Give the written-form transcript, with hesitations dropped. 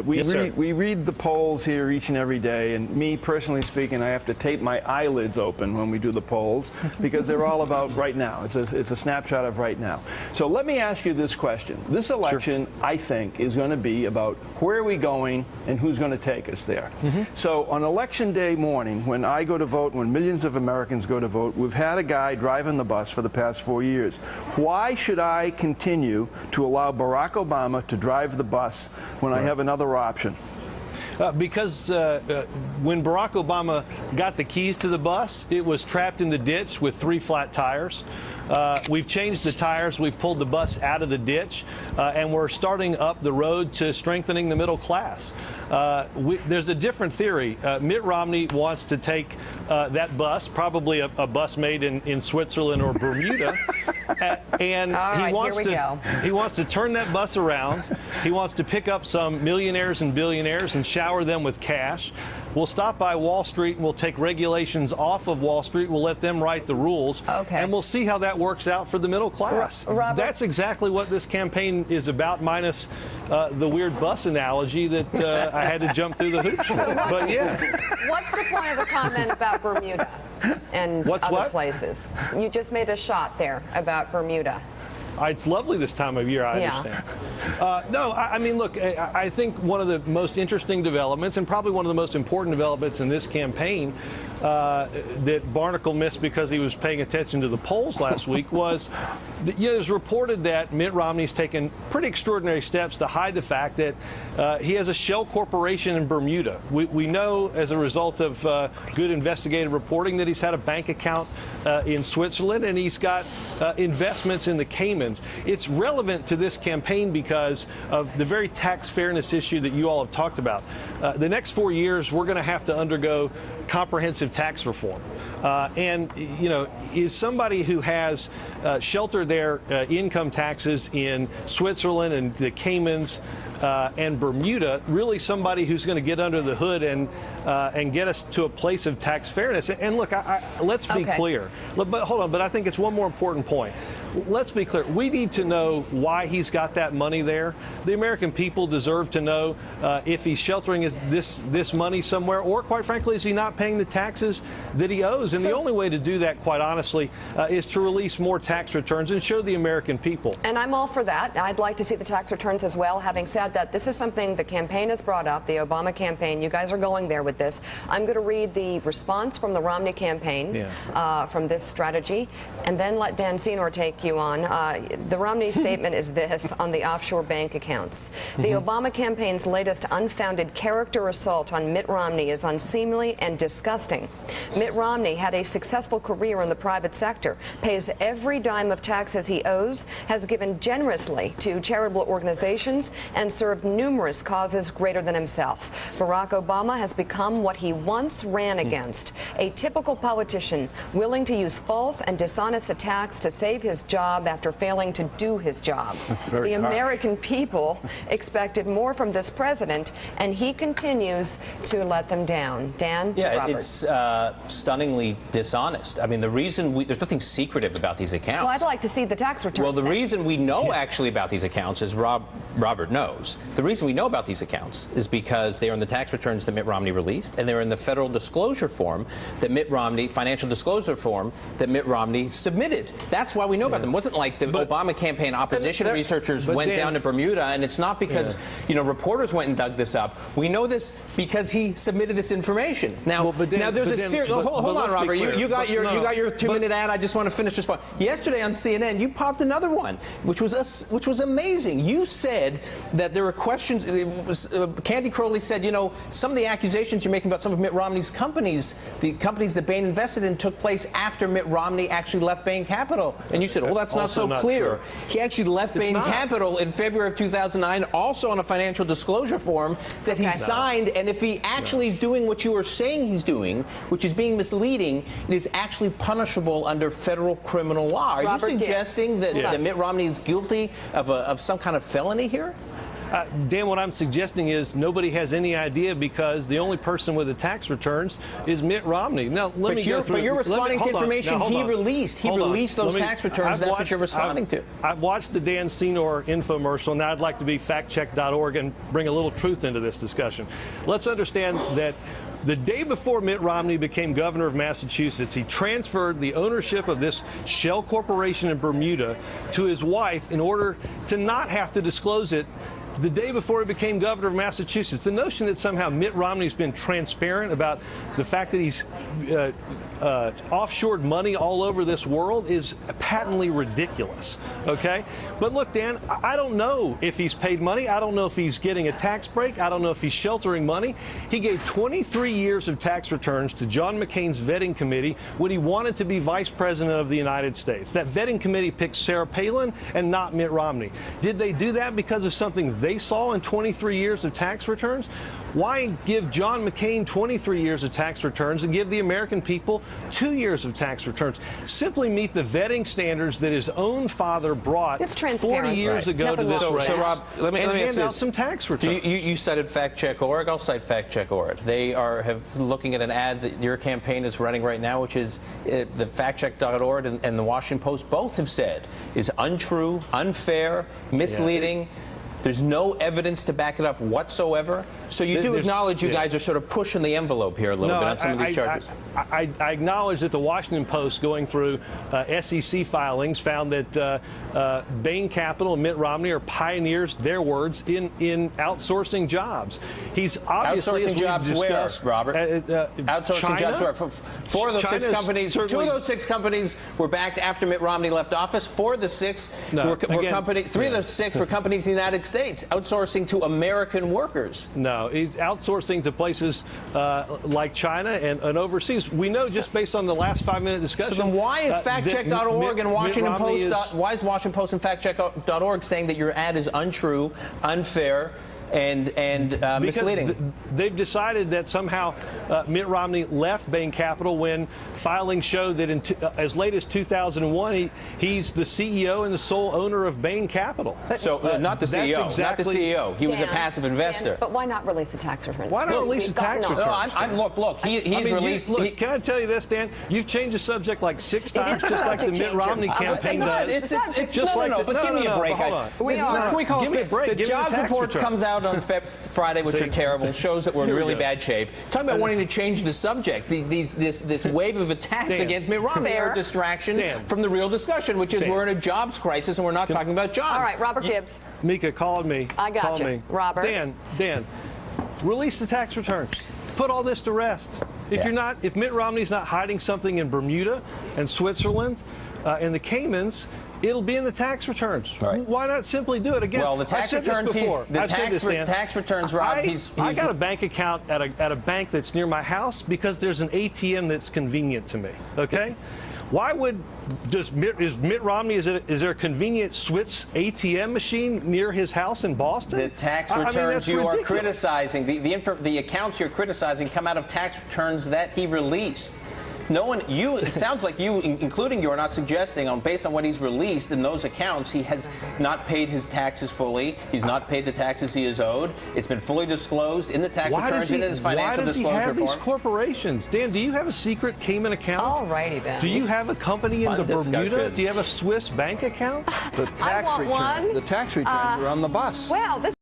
We read the polls here each and every day, and me personally speaking, I have to tape my eyelids open when we do the polls because they're all about right now. It's a snapshot of right now. So let me ask you this question. This election, I think, is going to be about where are we going and who's going to take us there. So on Election Day morning, when I go to vote, when millions of Americans go to vote, we've had a guy driving the bus for the past 4 years. Why should I continue to allow Barack Obama to drive the bus when I have another option? Because when Barack Obama got the keys to the bus, it was trapped in the ditch with 3 flat tires. We've changed the tires, we've pulled the bus out of the ditch, and we're starting up the road to strengthening the middle class. There's a different theory. Mitt Romney wants to take that bus, probably a bus made in Switzerland or Bermuda, and he wants to turn that bus around. He wants to pick up some millionaires and billionaires and shower them with cash. We'll stop by Wall Street and we'll take regulations off of Wall Street. We'll let them write the rules. And we'll see how that works out for the middle class. Robert? That's exactly what this campaign is about, minus the weird bus analogy that I had to jump through the hoops for. But yeah. What's the point of the comment about Bermuda and other places? You just made a shot there about Bermuda. It's lovely this time of year, I understand. No, I mean, look, I think one of the most interesting developments, and probably one of the most important developments in this campaign that Barnacle missed because he was paying attention to the polls last week was that, it was reported that Mitt Romney's taken pretty extraordinary steps to hide the fact that he has a shell corporation in Bermuda. We know as a result of good investigative reporting that he's had a bank account in Switzerland and he's got investments in the Caymans. It's relevant to this campaign because of the very tax fairness issue that you all have talked about. The next 4 years, we're going to have to undergo comprehensive tax reform. And, is somebody who has sheltered their income taxes in Switzerland and the Caymans and Bermuda really somebody who's going to get under the hood and get us to a place of tax fairness? And look, let's be clear. But hold on, but I think it's one more important point. Let's be clear. We need to know why he's got that money there. The American people deserve to know if he's sheltering this money somewhere, or quite frankly, is he not paying the taxes that he owes? And the only way to do that, quite honestly, is to release more tax returns and show the American people. And I'm all for that. I'd like to see the tax returns as well. Having said that, this is something the campaign has brought up, the Obama campaign. You guys are going there with this. I'm going to read the response from the Romney campaign from this strategy, and then let Dan Senor take you on. The Romney statement is this on the offshore bank accounts. The Obama campaign's latest unfounded character assault on Mitt Romney is unseemly and disgusting. Mitt Romney had a successful career in the private sector, pays every dime of taxes he owes, has given generously to charitable organizations, and served numerous causes greater than himself. Barack Obama has become what he once ran against, a typical politician willing to use false and dishonest attacks to save his job after failing to do his job. The American people expected more from this president, and he continues to let them down. Dan, Robert. It's stunningly dishonest. I mean, the reason there's nothing secretive about these accounts. Well, I'd like to see the tax returns. Well, the reason we know actually about these accounts is Robert knows. The reason we know about these accounts is because they are in the tax returns that Mitt Romney released, and they're in the federal disclosure form that Mitt Romney, financial disclosure form that Mitt Romney submitted. That's why we know about them. It wasn't like the Obama campaign opposition remisers went down to Bermuda, and it's not because reporters went and dug this up. We know this because he submitted this information. Now, there's a serious. Hold on, Robert. You got your 2-minute ad. I just want to finish this point. Yesterday on CNN, you popped another one, which was amazing. You said that there were questions. Candy Crowley said, some of the accusations you're making about some of Mitt Romney's companies, the companies that Bain invested in, took place after Mitt Romney actually left Bain Capital. And you said, well, that's not so clear. He actually left Bain Capital in February of 2009, also on a financial disclosure form that he signed. And if he actually is doing what you are saying he's doing, which is being misleading, it is actually punishable under federal criminal law. Are you suggesting that Mitt Romney is guilty of some kind of felony here? Dan, what I'm suggesting is nobody has any idea because the only person with the tax returns is Mitt Romney. Now, let me go through. But you're responding to information he released. He released those tax returns. That's what you're responding to. I've watched the Dan Senor infomercial. Now I'd like to be factcheck.org and bring a little truth into this discussion. Let's understand that the day before Mitt Romney became governor of Massachusetts, he transferred the ownership of this shell corporation in Bermuda to his wife in order to not have to disclose it the day before he became governor of Massachusetts. The notion that somehow Mitt Romney's been transparent about the fact that he's offshored money all over this world is patently ridiculous, okay? But look, Dan, I don't know if he's paid money. I don't know if he's getting a tax break. I don't know if he's sheltering money. He gave 23 years of tax returns to John McCain's vetting committee when he wanted to be vice president of the United States. That vetting committee picked Sarah Palin and not Mitt Romney. Did they do that because of something they saw in 23 years of tax returns? Why give John McCain 23 years of tax returns and give the American people 2 years of tax returns? Simply meet the vetting standards that his own father brought 40 years ago to this race. So, Rob, let me hand out some tax returns. You cited FactCheck.org. I'll cite FactCheck.org. They are looking at an ad that your campaign is running right now, which is the FactCheck.org and the Washington Post both have said is untrue, unfair, misleading. Yeah. There's no evidence to back it up whatsoever. So you do acknowledge you guys are sort of pushing the envelope here a little bit on some of these charges. I acknowledge that the Washington Post, going through SEC filings, found that Bain Capital and Mitt Romney are pioneers, their words, in outsourcing jobs. He's obviously, outsourcing jobs where, Robert? Outsourcing China? Jobs where? Four of those six companies, two of those six companies were backed after Mitt Romney left office. Four of the six were companies. Three of the six were companies in the United States outsourcing to American workers. No, he's outsourcing to places like China and overseas. We know just based on the last 5-minute discussion. So then why is FactCheck.org and Washington Post? Why is Washington Post and FactCheck.org saying that your ad is untrue, unfair, and misleading? Because they've decided that somehow Mitt Romney left Bain Capital when filings showed that as late as 2001 he's the CEO and the sole owner of Bain Capital. So not the CEO, not the CEO. He was a passive investor. Dan, but why not release the tax returns? Why not release the tax returns? No, look. He's released. Can I tell you this, Dan? You've changed the subject like 6 times, just like the Mitt Romney campaign does. It's just like but give me a break. Can we call give me a break. The jobs reports comes out on Friday, which are terrible, shows that we're in really bad shape. Talking about wanting to change the subject, this wave of attacks against Mitt Romney are a distraction from the real discussion, which is we're in a jobs crisis and we're not talking about jobs. All right, Robert Gibbs. Mika, call me. I got you. Robert. Dan, release the tax returns. Put all this to rest. If Mitt Romney's not hiding something in Bermuda and Switzerland and the Caymans, it'll be in the tax returns. Right. Why not simply do it again? Well, the tax returns. Tax returns, Rob. I got a bank account at a bank that's near my house because there's an ATM that's convenient to me. Okay. Why would is Mitt Romney? Is there a convenient Swiss ATM machine near his house in Boston? The tax returns you are criticizing, the accounts you're criticizing, come out of tax returns that he released. No one, it sounds like you, including you, are not suggesting, based on what he's released in those accounts, he has not paid his taxes fully. He's not paid the taxes he is owed. It's been fully disclosed in the tax returns and in his financial disclosure form. Why does he have these corporations? Dan, do you have a secret Cayman account? All righty, then. Do you have a company in Bermuda? Do you have a Swiss bank account? The tax returns are on the bus. Wow, this